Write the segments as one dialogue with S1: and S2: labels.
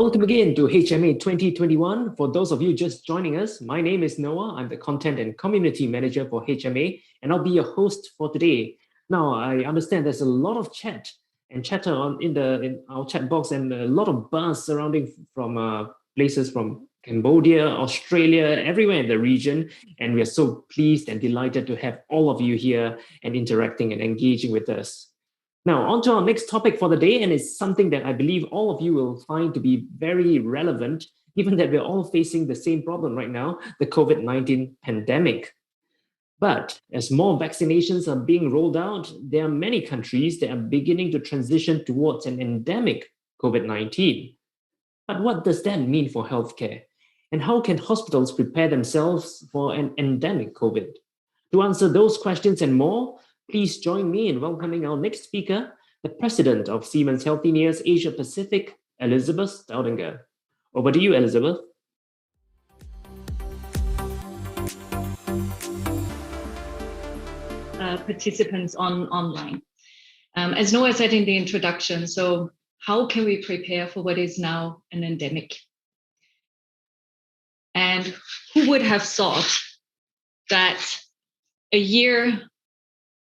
S1: Welcome again to HMA 2021. For those of you just joining us, my name is Noah. I'm the Content and Community Manager for HMA, and I'll be your host for today. Now, I understand there's a lot of chat and chatter in our chat box, and a lot of buzz surrounding from places from Cambodia, Australia, everywhere in the region. And we are so pleased and delighted to have all of you here and interacting and engaging with us. Now, on to our next topic for the day, and it's something that I believe all of you will find to be very relevant, given that we're all facing the same problem right now, the COVID-19 pandemic. But as more vaccinations are being rolled out, there are many countries that are beginning to transition towards an endemic COVID-19. But what does that mean for healthcare? And how can hospitals prepare themselves for an endemic COVID? To answer those questions and more, please join me in welcoming our next speaker, the President of Siemens Healthineers Asia Pacific, Elizabeth Staudinger. Over to you, Elizabeth.
S2: Participants online. As Noah said in the introduction, so how can we prepare for what is now an endemic? And who would have thought that a year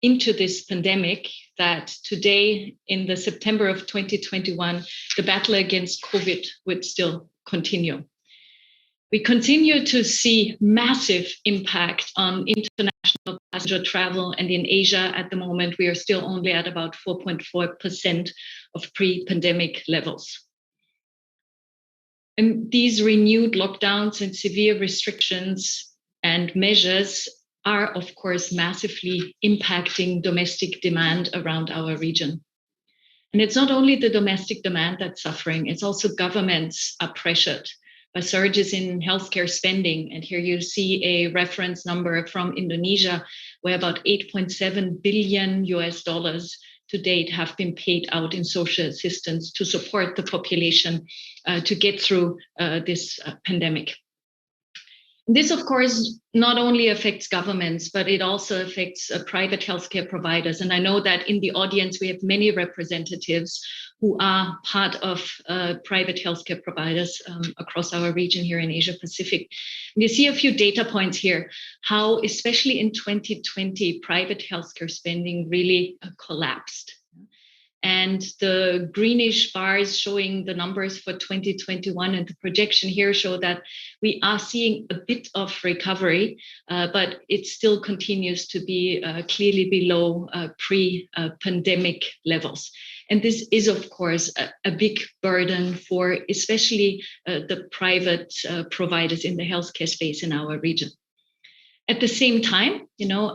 S2: into this pandemic, that today in the September of 2021, the battle against COVID would still continue. We continue to see massive impact on international passenger travel, and in Asia at the moment, we are still only at about 4.4% of pre-pandemic levels. And these renewed lockdowns and severe restrictions and measures are, of course, massively impacting domestic demand around our region. And it's not only the domestic demand that's suffering, it's also governments are pressured by surges in healthcare spending. And here you see a reference number from Indonesia, where about $8.7 billion to date have been paid out in social assistance to support the population to get through this pandemic. This, of course, not only affects governments, but it also affects private healthcare providers. And I know that in the audience, we have many representatives who are part of private healthcare providers across our region here in Asia Pacific. And you see a few data points here, how especially in 2020, private healthcare spending really collapsed. And the greenish bars showing the numbers for 2021 and the projection here show that we are seeing a bit of recovery, but it still continues to be clearly below pre-pandemic levels. And this is, of course, a big burden for especially the private providers in the healthcare space in our region. At the same time,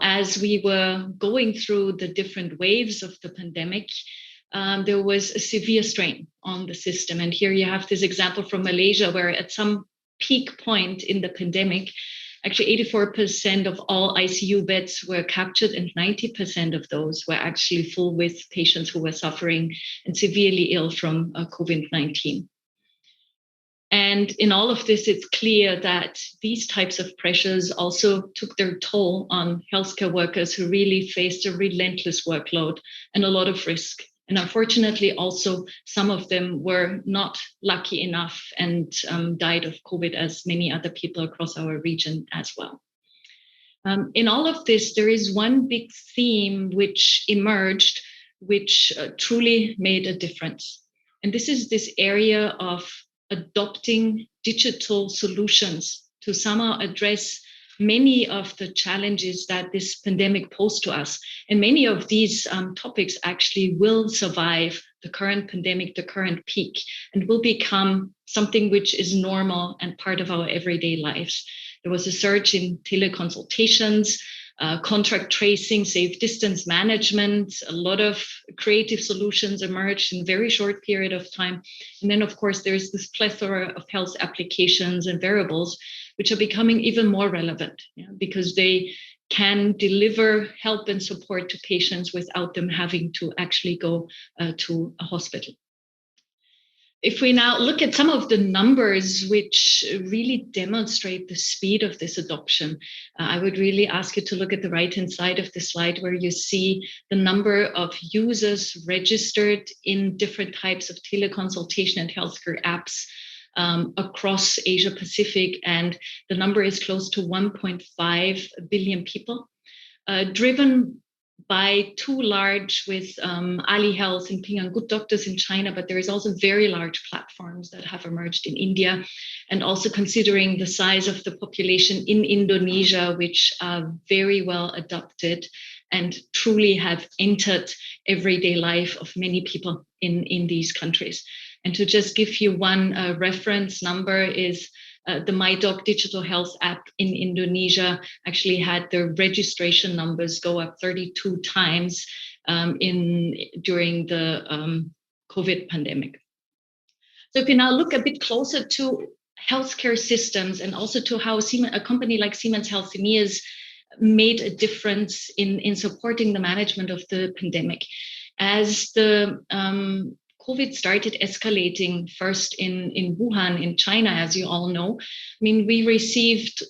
S2: as we were going through the different waves of the pandemic, there was a severe strain on the system. And here you have this example from Malaysia, where at some peak point in the pandemic, actually 84% of all ICU beds were captured, and 90% of those were actually full with patients who were suffering and severely ill from COVID-19. And in all of this, it's clear that these types of pressures also took their toll on healthcare workers who really faced a relentless workload and a lot of risk. And unfortunately, also, some of them were not lucky enough and died of COVID, as many other people across our region as well. In all of this, there is one big theme which emerged, which truly made a difference. And this is this area of adopting digital solutions to somehow address many of the challenges that this pandemic posed to us. And many of these topics actually will survive the current pandemic, the current peak, and will become something which is normal and part of our everyday lives. There was a surge in teleconsultations, contract tracing, safe distance management, a lot of creative solutions emerged in a very short period of time. And then, of course, there's this plethora of health applications and variables, which are becoming even more relevant because they can deliver help and support to patients without them having to actually go to a hospital. If we now look at some of the numbers which really demonstrate the speed of this adoption, I would really ask you to look at the right-hand side of the slide, where you see the number of users registered in different types of teleconsultation and healthcare apps across Asia Pacific, and the number is close to 1.5 billion people, driven by two large with Ali Health and Ping An Good Doctors in China, but there is also very large platforms that have emerged in India, and also considering the size of the population in Indonesia, which are very well adapted and truly have entered everyday life of many people in these countries. And to just give you one reference number is the MyDoc digital health app in Indonesia actually had the registration numbers go up 32 times during the COVID pandemic. So if you now look a bit closer to healthcare systems and also to how a company like Siemens Healthineers made a difference in supporting the management of the pandemic. As the COVID started escalating first in Wuhan, in China, as you all know, I mean, we received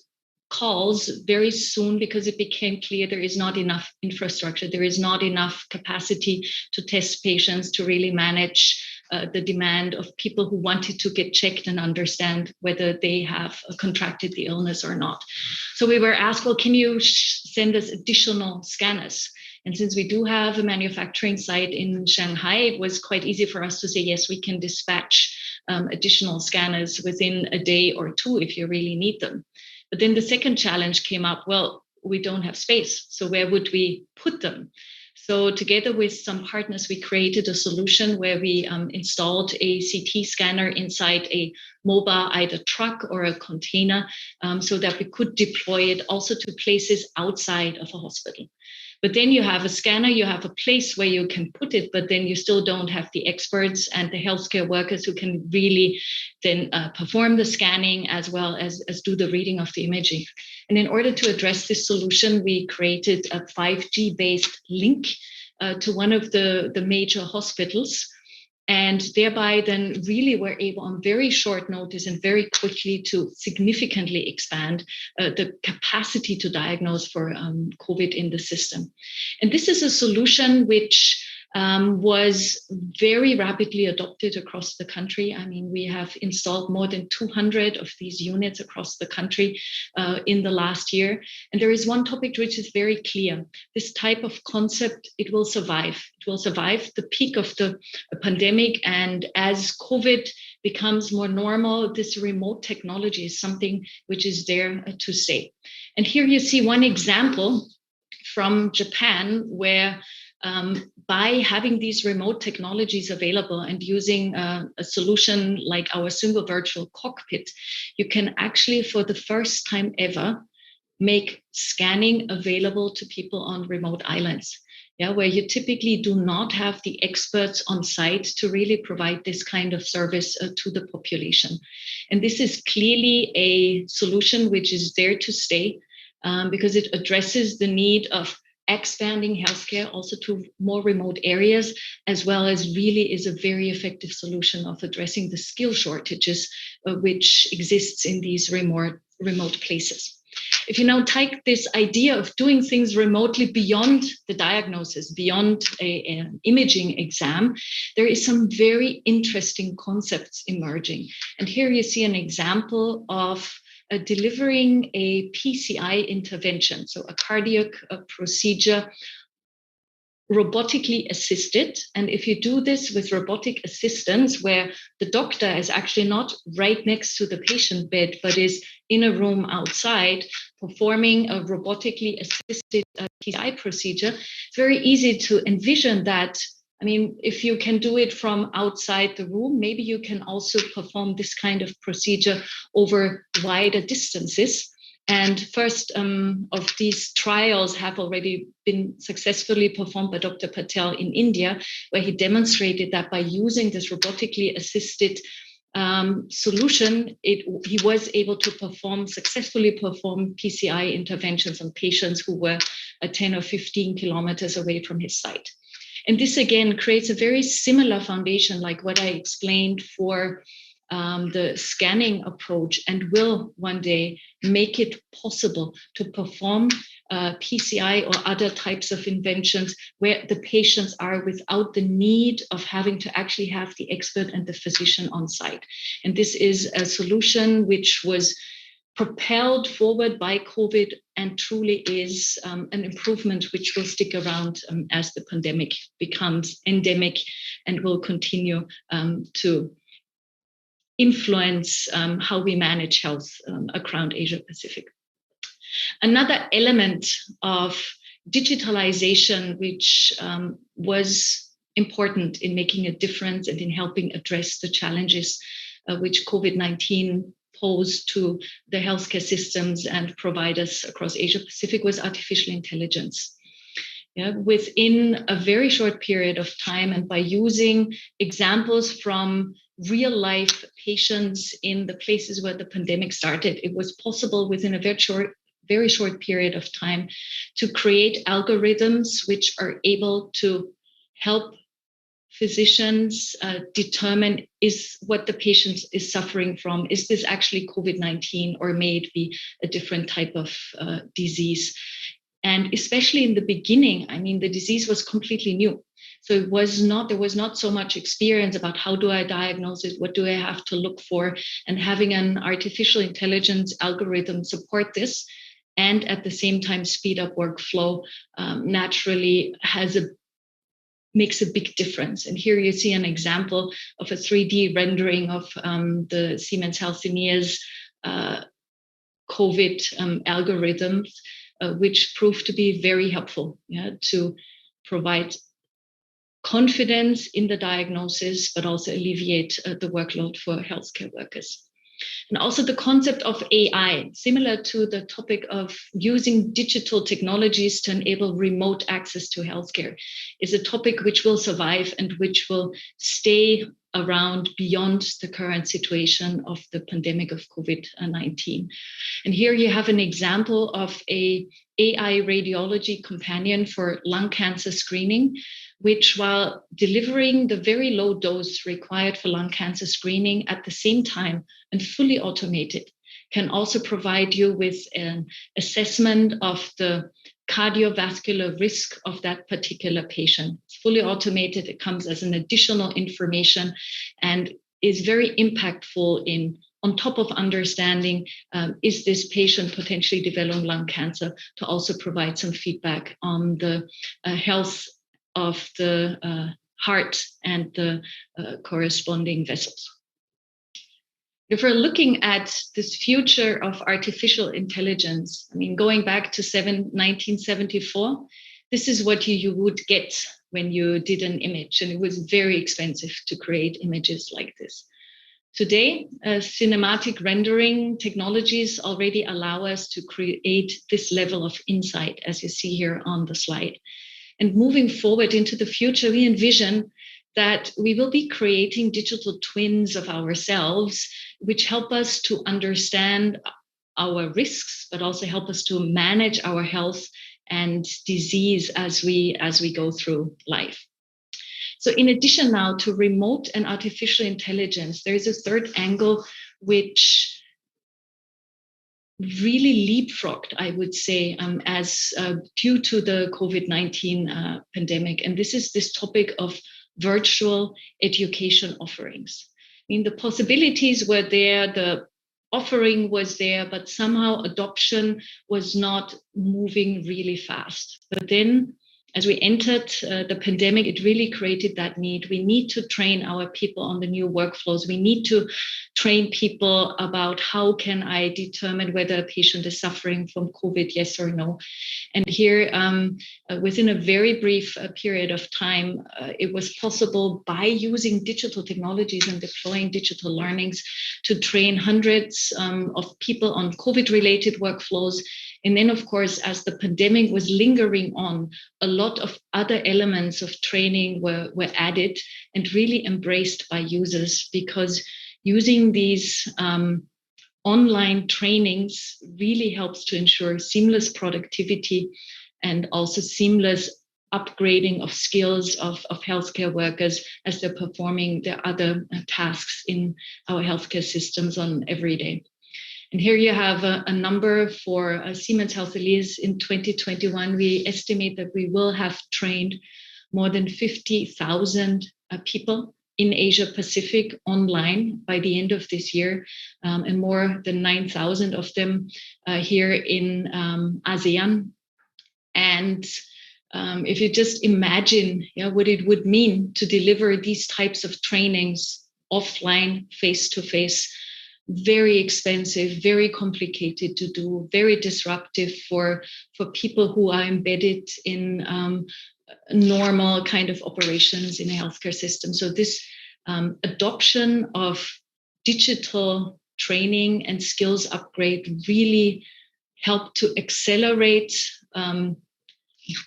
S2: calls very soon because it became clear there is not enough infrastructure, there is not enough capacity to test patients, to really manage the demand of people who wanted to get checked and understand whether they have contracted the illness or not. So we were asked, well, can you send us additional scanners? And since we do have a manufacturing site in Shanghai, it was quite easy for us to say, yes, we can dispatch additional scanners within a day or two if you really need them. But then the second challenge came up, well, we don't have space. So where would we put them? So together with some partners, we created a solution where we installed a CT scanner inside a mobile, either truck or a container, so that we could deploy it also to places outside of a hospital. But then you have a scanner, you have a place where you can put it, but then you still don't have the experts and the healthcare workers who can really then perform the scanning as well as do the reading of the imaging. And in order to address this solution, we created a 5G-based link to one of the major hospitals. And thereby then really were able on very short notice and very quickly to significantly expand the capacity to diagnose for COVID in the system. And this is a solution which was very rapidly adopted across the country. I mean, we have installed more than 200 of these units across the country in the last year. And there is one topic which is very clear. This type of concept, it will survive. It will survive the peak of the pandemic. And as COVID becomes more normal, this remote technology is something which is there to stay. And here you see one example from Japan where by having these remote technologies available and using a solution like our single virtual cockpit, you can actually, for the first time ever, make scanning available to people on remote islands. Yeah, where you typically do not have the experts on site to really provide this kind of service to the population. And this is clearly a solution which is there to stay because it addresses the need of expanding healthcare also to more remote areas, as well as really is a very effective solution of addressing the skill shortages which exists in these remote places. If you now take this idea of doing things remotely beyond the diagnosis, beyond an imaging exam, there is some very interesting concepts emerging. And here you see an example of delivering a PCI intervention, so a cardiac procedure, robotically assisted. And if you do this with robotic assistance, where the doctor is actually not right next to the patient bed, but is in a room outside performing a robotically assisted PCI procedure, it's very easy to envision that. I mean, if you can do it from outside the room, maybe you can also perform this kind of procedure over wider distances. And first of these trials have already been successfully performed by Dr. Patel in India, where he demonstrated that by using this robotically assisted solution, he was able to successfully perform PCI interventions on patients who were 10 or 15 kilometers away from his site. And this again creates a very similar foundation like what I explained for the scanning approach, and will one day make it possible to perform PCI or other types of inventions where the patients are without the need of having to actually have the expert and the physician on site. And this is a solution which was propelled forward by COVID and truly is an improvement which will stick around as the pandemic becomes endemic and will continue to influence how we manage health around Asia Pacific. Another element of digitalization, which was important in making a difference and in helping address the challenges which COVID-19 posed to the healthcare systems and providers across Asia Pacific, was artificial intelligence. Yeah, within a very short period of time, and by using examples from real life patients in the places where the pandemic started, it was possible within a very short period of time to create algorithms which are able to help physicians determine is what the patient is suffering from. Is this actually COVID-19 or may it be a different type of disease? And especially in the beginning, I mean, the disease was completely new. So there was not so much experience about how do I diagnose it, what do I have to look for, and having an artificial intelligence algorithm support this and at the same time speed up workflow naturally makes a big difference. And here you see an example of a 3D rendering of the Siemens Healthineers COVID algorithms, which proved to be very helpful to provide confidence in the diagnosis, but also alleviate the workload for healthcare workers. And also the concept of AI, similar to the topic of using digital technologies to enable remote access to healthcare, is a topic which will survive and which will stay around beyond the current situation of the pandemic of COVID-19. And here you have an example of an AI radiology companion for lung cancer screening, which, while delivering the very low dose required for lung cancer screening at the same time and fully automated, can also provide you with an assessment of the cardiovascular risk of that particular patient. It's fully automated. It comes as an additional information and is very impactful in, on top of understanding, is this patient potentially developing lung cancer, to also provide some feedback on the health of the heart and the corresponding vessels. If we're looking at this future of artificial intelligence, I mean, going back to 1974, this is what you would get when you did an image, and it was very expensive to create images like this. Today, cinematic rendering technologies already allow us to create this level of insight, as you see here on the slide. And moving forward into the future, we envision that we will be creating digital twins of ourselves, which help us to understand our risks, but also help us to manage our health and disease as we go through life. So in addition now to remote and artificial intelligence, there is a third angle which really leapfrogged, I would say, as due to the COVID-19 pandemic. And this is this topic of virtual education offerings. I mean, the possibilities were there, the offering was there, but somehow adoption was not moving really fast. But then, as we entered the pandemic, it really created that need. We need to train our people on the new workflows. We need to train people about how can I determine whether a patient is suffering from COVID, yes or no. And here, within a very brief period of time, it was possible by using digital technologies and deploying digital learnings to train hundreds of people on COVID-related workflows. And then, of course, as the pandemic was lingering on, a lot of other elements of training were added and really embraced by users, because using these online trainings really helps to ensure seamless productivity and also seamless upgrading of skills of healthcare workers as they're performing their other tasks in our healthcare systems on every day. And here you have a number for Siemens Healthilis. In 2021, we estimate that we will have trained more than 50,000 people in Asia Pacific online by the end of this year, and more than 9,000 of them here in ASEAN. And if you just imagine what it would mean to deliver these types of trainings offline, face-to-face, very expensive, very complicated to do, very disruptive for people who are embedded in normal kind of operations in a healthcare system. So this adoption of digital training and skills upgrade really helped to accelerate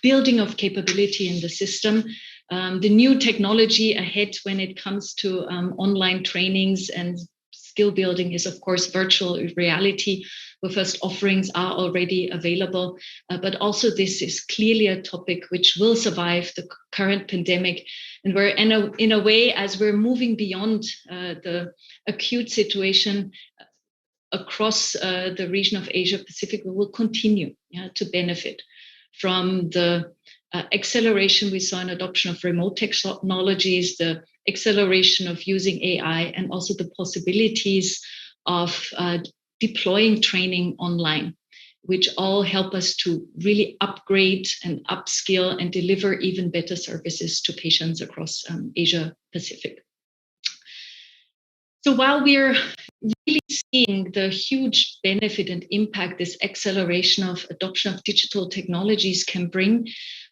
S2: building of capability in the system. The new technology ahead when it comes to online trainings and skill building is, of course, virtual reality. The first offerings are already available, but also this is clearly a topic which will survive the current pandemic. And we're in a way, as we're moving beyond the acute situation across the region of Asia Pacific, we will continue to benefit from the acceleration we saw in adoption of remote technologies, the acceleration of using AI, and also the possibilities of deploying training online, which all help us to really upgrade and upskill and deliver even better services to patients across Asia Pacific. So while we're really seeing the huge benefit and impact this acceleration of adoption of digital technologies can bring,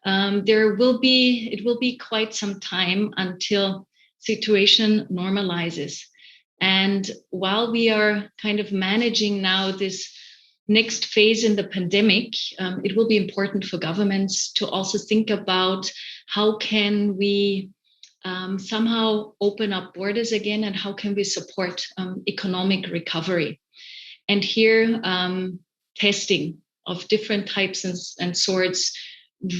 S2: it will be quite some time until situation normalizes. And while we are kind of managing now this next phase in the pandemic, it will be important for governments to also think about how can we somehow open up borders again, and how can we support economic recovery. And here, testing of different types and sorts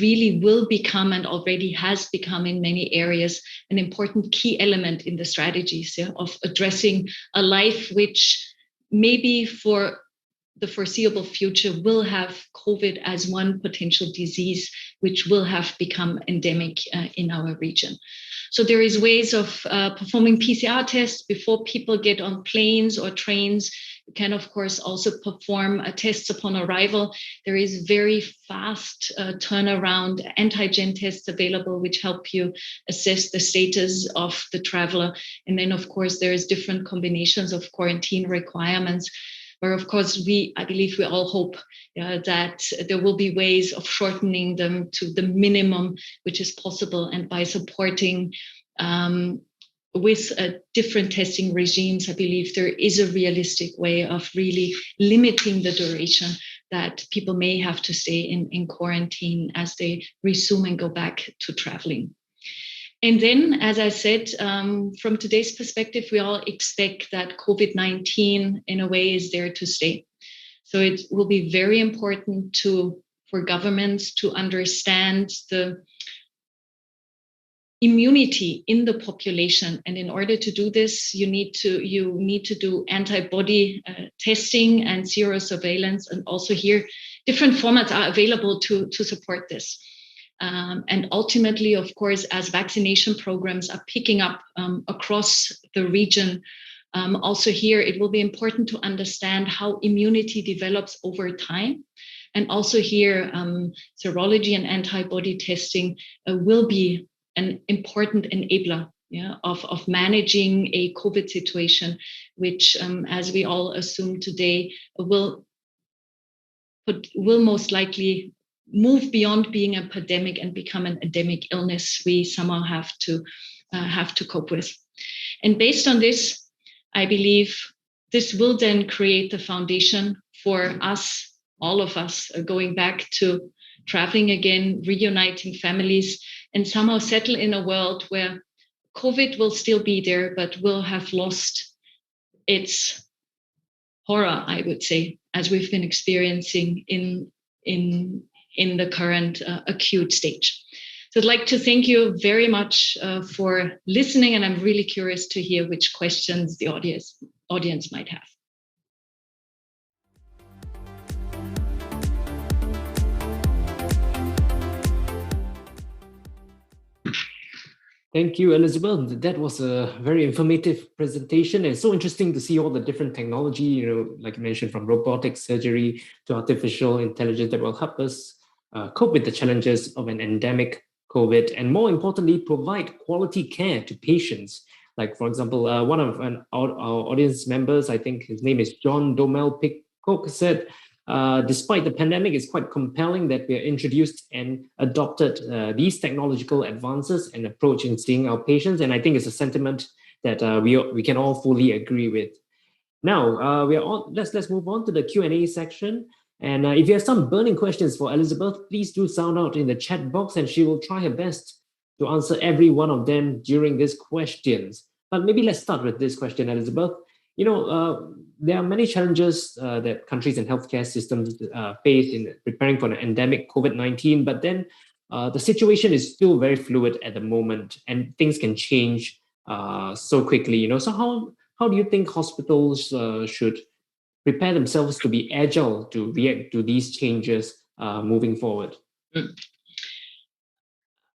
S2: really will become, and already has become in many areas, an important key element in the strategies of addressing a life which maybe for the foreseeable future will have COVID as one potential disease which will have become endemic in our region. So there is ways of performing PCR tests before people get on planes or trains. You can, of course, also perform tests upon arrival. There is very fast turnaround antigen tests available, which help you assess the status of the traveler. And then, of course, there's different combinations of quarantine requirements, where, of course, I believe we all hope that there will be ways of shortening them to the minimum which is possible. And by supporting with different testing regimes, I believe there is a realistic way of really limiting the duration that people may have to stay in quarantine as they resume and go back to traveling. And then, as I said, from today's perspective, we all expect that COVID-19 in a way is there to stay. So it will be very important for governments to understand the immunity in the population. And in order to do this, you need to do antibody testing and serosurveillance. And also here, different formats are available to support this. And ultimately, of course, as vaccination programs are picking up across the region, also here, it will be important to understand how immunity develops over time. And also here, serology and antibody testing will be an important enabler of managing a COVID situation, which, as we all assume today, will most likely move beyond being a pandemic and become an endemic illness we somehow have to cope with. And based on this, I believe this will then create the foundation for us, all of us, going back to traveling again, reuniting families, and somehow settle in a world where COVID will still be there, but will have lost its horror, I would say, as we've been experiencing in the current acute stage. So I'd like to thank you very much for listening, and I'm really curious to hear which questions the audience might have.
S1: Thank you, Elizabeth. That was a very informative presentation. And it's so interesting to see all the different technology, like you mentioned, from robotic surgery to artificial intelligence that will help us cope with the challenges of an endemic COVID, and more importantly, provide quality care to patients. Like, for example, one of our audience members, I think his name is John Domel Pickcock, said, despite the pandemic, it's quite compelling that we are introduced and adopted these technological advances and approach in seeing our patients. And I think it's a sentiment that we can all fully agree with. Now we are on. Let's move on to the Q&A section. And if you have some burning questions for Elizabeth, please do sound out in the chat box, and she will try her best to answer every one of them during these questions. But maybe let's start with this question, Elizabeth. There are many challenges that countries and healthcare systems face in preparing for an endemic COVID-19, but then the situation is still very fluid at the moment, and things can change so quickly. So how do you think hospitals should prepare themselves to be agile to react to these changes moving forward?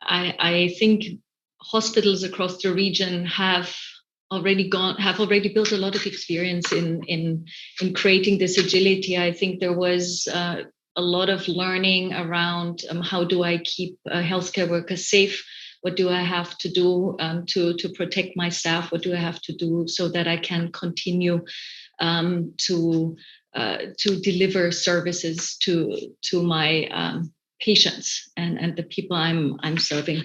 S2: I think hospitals across the region have already built a lot of experience in creating this agility. I think there was a lot of learning around how do I keep healthcare workers safe? What do I have to do to protect my staff? What do I have to do so that I can continue to deliver services to my patients and the people I'm serving?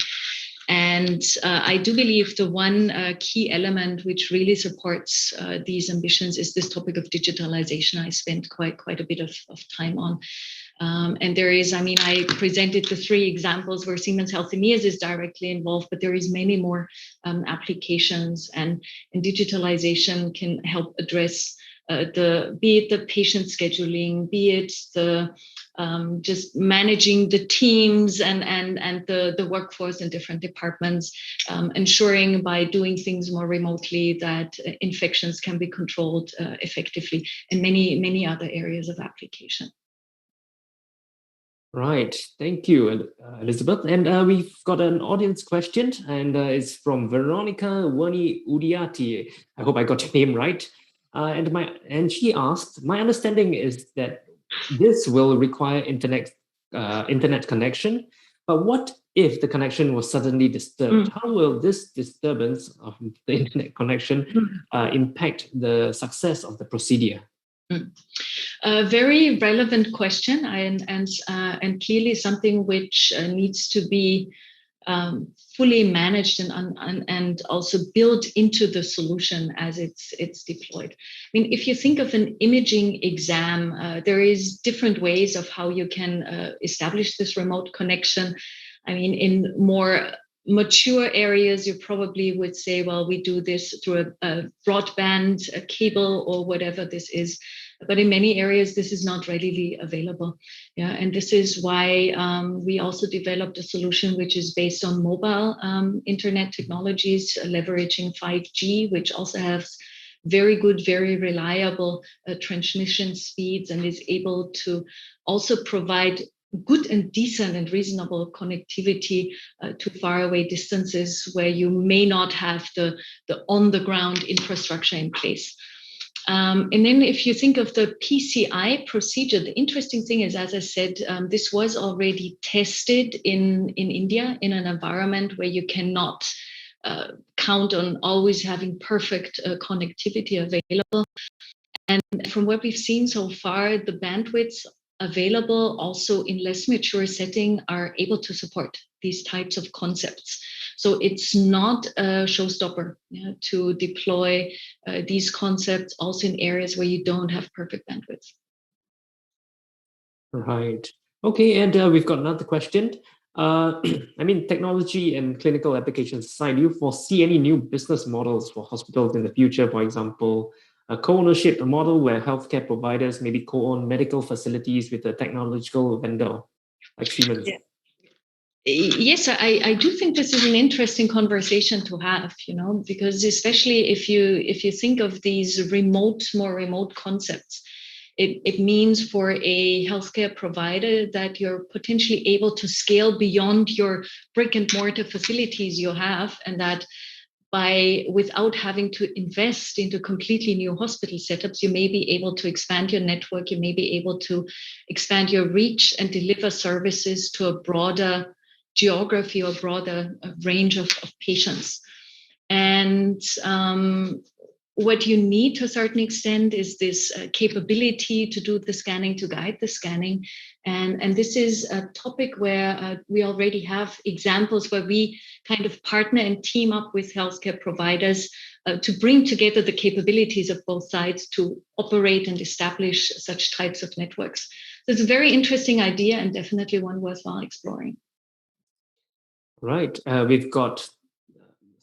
S2: And I do believe the one key element which really supports these ambitions is this topic of digitalization. I spent quite a bit of time on. And there is, I presented the 3 examples where Siemens Healthineers is directly involved, but there is many more applications, and digitalization can help address be it the patient scheduling, be it the just managing the teams and the workforce in different departments, ensuring by doing things more remotely that infections can be controlled effectively, and many other areas of application.
S1: Right. Thank you, Elizabeth. And we've got an audience question, and it's from Veronica Werni Udiati. I hope I got your name right. And she asked, my understanding is that this will require internet connection, but what if the connection was suddenly disturbed? How will this disturbance of the internet connection impact the success of the procedure?
S2: A very relevant question, and clearly something which needs to be fully managed and also built into the solution as it's deployed. If you think of an imaging exam, there is different ways of how you can establish this remote connection. In more mature areas, you probably would say, well, we do this through a broadband, a cable, or whatever this is. But in many areas, this is not readily available. Yeah, and this is why we also developed a solution which is based on mobile internet technologies, leveraging 5G, which also has very good, very reliable transmission speeds, and is able to also provide good and decent and reasonable connectivity to faraway distances where you may not have the on-the-ground infrastructure in place. And then if you think of the PCI procedure, the interesting thing is, as I said, this was already tested in India in an environment where you cannot count on always having perfect connectivity available. And from what we've seen so far, the bandwidths available also in less mature setting are able to support these types of concepts. So it's not a showstopper to deploy these concepts also in areas where you don't have perfect bandwidth.
S1: Right. Okay, and we've got another question. Technology and clinical applications aside, do you foresee any new business models for hospitals in the future? For example, a co-ownership model where healthcare providers maybe co-own medical facilities with a technological vendor like Siemens.
S2: Yeah. Yes, I do think this is an interesting conversation to have, because especially if you think of these more remote concepts, It means for a healthcare provider that you're potentially able to scale beyond your brick and mortar facilities you have, and that without having to invest into completely new hospital setups, you may be able to expand your network, you may be able to expand your reach and deliver services to a broader geography or broader range of patients. And what you need to a certain extent is this capability to do the scanning, to guide the scanning. And this is a topic where we already have examples where we kind of partner and team up with healthcare providers to bring together the capabilities of both sides to operate and establish such types of networks. So it's a very interesting idea and definitely one worthwhile exploring.
S1: Right. We've got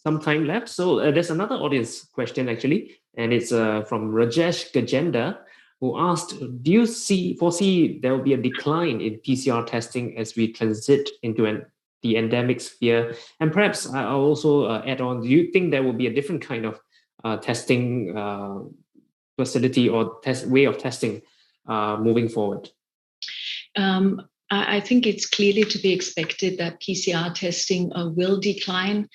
S1: some time left. So there's another audience question actually, and it's from Rajesh Gajenda, who asked, do you foresee there will be a decline in PCR testing as we transit into the endemic sphere? And perhaps I'll also add on, do you think there will be a different kind of testing facility or way of testing moving forward?
S2: I think it's clearly to be expected that PCR testing will decline.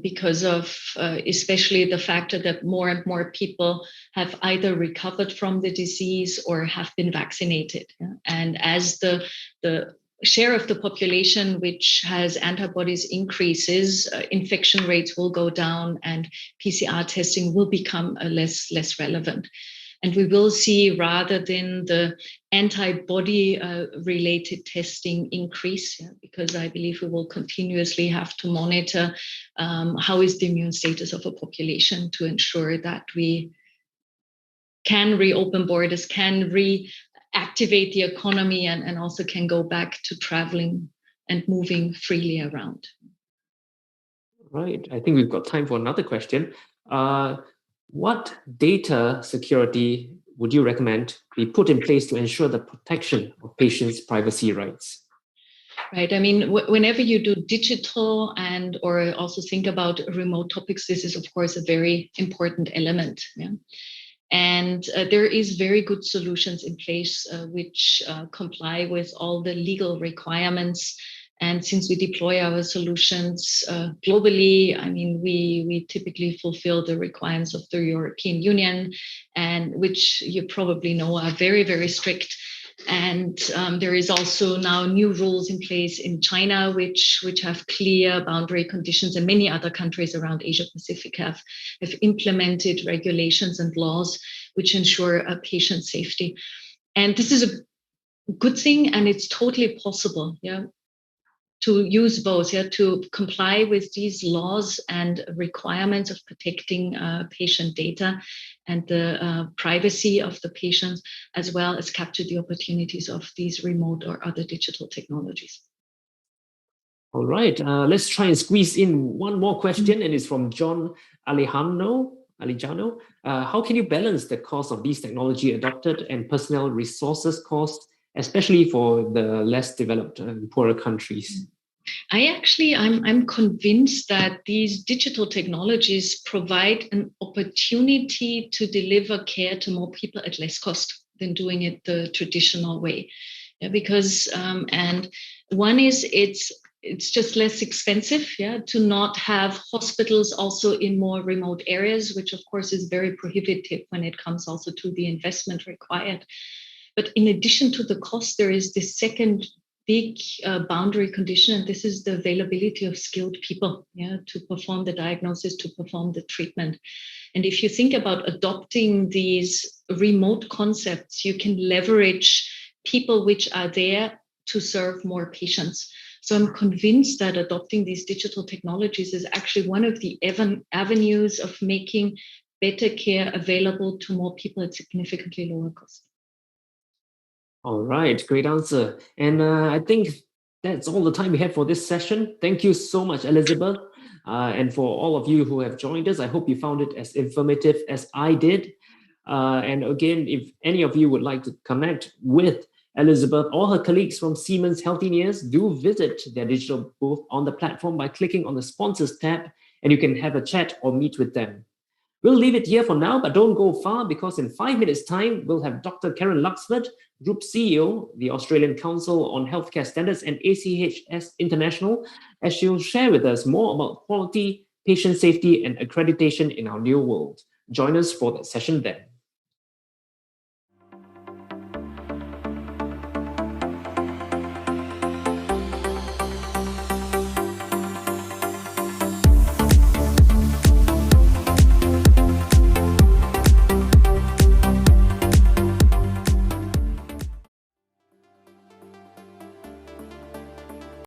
S2: Because of especially the factor that more and more people have either recovered from the disease or have been vaccinated. Yeah? And as the share of the population which has antibodies increases, infection rates will go down and PCR testing will become less relevant. And we will see, rather than the antibody related testing increase, because I believe we will continuously have to monitor how is the immune status of a population to ensure that we can reopen borders, can reactivate the economy, and also can go back to traveling and moving freely around.
S1: Right. I think we've got time for another question. What data security would you recommend be put in place to ensure the protection of patients' privacy rights?
S2: Right. I mean, whenever you do digital or also think about remote topics, this is, of course, a very important element. Yeah? And there is very good solutions in place which comply with all the legal requirements. And since we deploy our solutions globally, I mean, we typically fulfill the requirements of the European Union, and which you probably know are very, very strict. And there is also now new rules in place in China, which have clear boundary conditions, and many other countries around Asia Pacific have implemented regulations and laws which ensure patient safety. And this is a good thing, and it's totally possible. Yeah. To use both, to comply with these laws and requirements of protecting patient data and the privacy of the patients, as well as capture the opportunities of these remote or other digital technologies.
S1: All right, let's try and squeeze in one more question, and it's from John Alejano. How can you balance the cost of these technology adopted and personnel resources costs, especially for the less developed and poorer countries?
S2: I'm convinced that these digital technologies provide an opportunity to deliver care to more people at less cost than doing it the traditional way. Yeah, because and one is it's just less expensive, to not have hospitals also in more remote areas, which of course is very prohibitive when it comes also to the investment required. But in addition to the cost, there is this second big boundary condition, and this is the availability of skilled people, to perform the diagnosis, to perform the treatment. And if you think about adopting these remote concepts, you can leverage people which are there to serve more patients. So I'm convinced that adopting these digital technologies is actually one of the avenues of making better care available to more people at significantly lower cost.
S1: All right, great answer. And I think that's all the time we have for this session. Thank you so much, Elizabeth. And for all of you who have joined us, I hope you found it as informative as I did. And again, if any of you would like to connect with Elizabeth or her colleagues from Siemens Healthineers, do visit their digital booth on the platform by clicking on the sponsors tab, and you can have a chat or meet with them. We'll leave it here for now, but don't go far because in 5 minutes' time, we'll have Dr. Karen Luxford, Group CEO, the Australian Council on Healthcare Standards and ACHS International, as she'll share with us more about quality, patient safety, and accreditation in our new world. Join us for that session then.